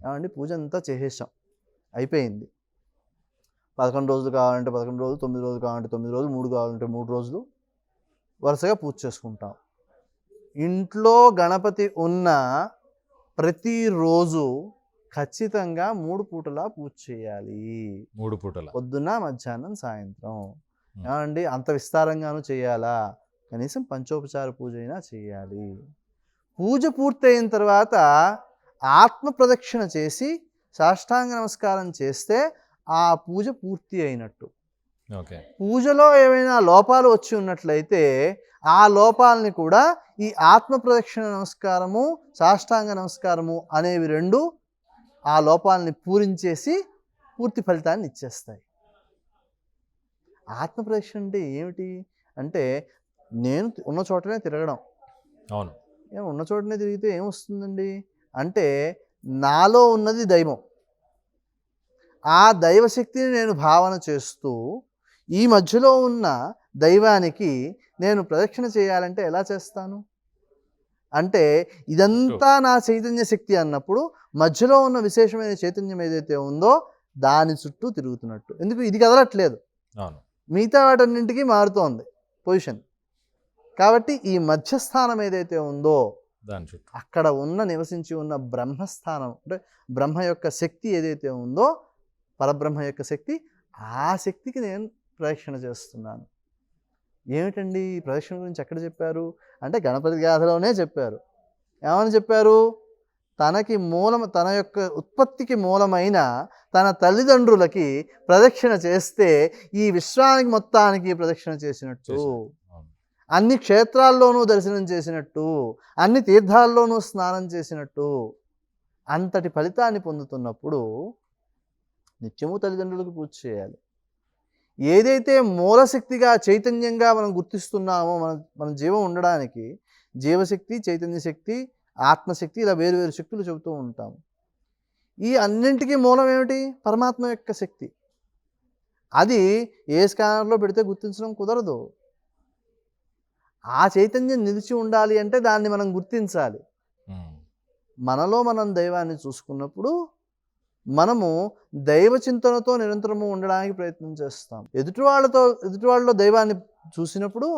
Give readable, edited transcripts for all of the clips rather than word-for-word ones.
ఏమండి పూజ అంతా చేసేసాం, అయిపోయింది. 11 రోజులు కావాలంటే 11 రోజులు, 9 రోజులు కావాలంటే 9 రోజులు, 3 కావాలంటే 3 రోజులు వరుసగా పూజ చేసుకుంటాం. ఇంట్లో గణపతి ఉన్న ప్రతిరోజు ఖచ్చితంగా 3 పూటలా పూజ చేయాలి. 3 పూటల. పొద్దున్న, మధ్యాహ్నం, సాయంత్రం. ఏమండి అంత విస్తారంగాను చేయాలా? కనీసం పంచోపచార పూజ అయినా చేయాలి. పూజ పూర్తయిన తర్వాత ఆత్మ ప్రదక్షిణ చేసి సాష్టాంగ నమస్కారం చేస్తే ఆ పూజ పూర్తి అయినట్టు. ఓకే. పూజలో ఏమైనా లోపాలు వచ్చి ఉన్నట్లయితే ఆ లోపాలని కూడా ఈ ఆత్మ ప్రదక్షిణ నమస్కారము, సాష్టాంగ నమస్కారము అనేవి రెండు ఆ లోపాలని పూరించేసి పూర్తి ఫలితాన్ని ఇచ్చేస్తాయి. ఆత్మ ప్రదక్షిణ అంటే ఏమిటి అంటే, నేను ఉన్న చోటనే తిరగడం. అవును. ఉన్న చోటనే తిరిగితే ఏమొస్తుందండి అంటే, నాలో ఉన్నది దైవం. ఆ దైవశక్తిని నేను భావన చేస్తూ ఈ మధ్యలో ఉన్న దైవానికి నేను ప్రదక్షిణ చేయాలంటే ఎలా చేస్తాను అంటే, ఇదంతా నా చైతన్య శక్తి అన్నప్పుడు మధ్యలో ఉన్న విశేషమైన చైతన్యం ఏదైతే ఉందో దాని చుట్టూ తిరుగుతున్నట్టు. ఎందుకు ఇది కదలట్లేదు, మిగతా వాటన్నింటికి మారుతోంది పొజిషన్. కాబట్టి ఈ మధ్యస్థానం ఏదైతే ఉందో దాని చుట్టూ అక్కడ నివసించి ఉన్న బ్రహ్మస్థానం అంటే బ్రహ్మ యొక్క శక్తి ఏదైతే ఉందో, పరబ్రహ్మ యొక్క శక్తి, ఆ శక్తికి నేను ప్రదక్షిణ చేస్తున్నాను. ఏమిటండి ఈ ప్రదక్షిణ గురించి ఎక్కడ చెప్పారు అంటే, గణపతి గాథలోనే చెప్పారు. ఏమని చెప్పారు? తనకి తన యొక్క ఉత్పత్తికి మూలమైన తన తల్లిదండ్రులకి ప్రదక్షిణ చేస్తే ఈ విశ్వానికి మొత్తానికి ప్రదక్షిణ చేసినట్టు, అన్ని క్షేత్రాల్లోనూ దర్శనం చేసినట్టు, అన్ని తీర్థాల్లోనూ స్నానం చేసినట్టు, అంతటి ఫలితాన్ని పొందుతున్నప్పుడు నిత్యము తల్లిదండ్రులకు పూజ చేయాలి. ఏదైతే మూలశక్తిగా చైతన్యంగా మనం గుర్తిస్తున్నామో మన జీవం ఉండడానికి, జీవశక్తి, చైతన్య శక్తి, ఆత్మశక్తి, ఇలా వేరు వేరు శక్తులు చెబుతూ ఉంటాము. ఈ అన్నింటికీ మూలం ఏమిటి? పరమాత్మ యొక్క శక్తి. అది ఏ స్కానర్లో పెడితే గుర్తించడం కుదరదు. ఆ చైతన్యం నిలిచి ఉండాలి అంటే దాన్ని మనం గుర్తించాలి. మనలో మనం దైవాన్ని చూసుకున్నప్పుడు మనము దైవ చింతనతో నిరంతరము ఉండడానికి ప్రయత్నం చేస్తాం. ఎదుటి వాళ్ళలో దైవాన్ని చూసినప్పుడు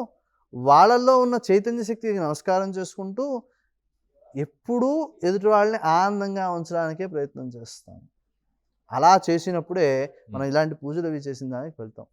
వాళ్ళల్లో ఉన్న చైతన్య శక్తికి నమస్కారం చేసుకుంటూ ఎప్పుడూ ఎదుటి వాళ్ళని ఆనందంగా ఉంచడానికే ప్రయత్నం చేస్తాం. అలా చేసినప్పుడే మనం ఇలాంటి పూజలు అవి చేసిన దానికి వెళ్తాం.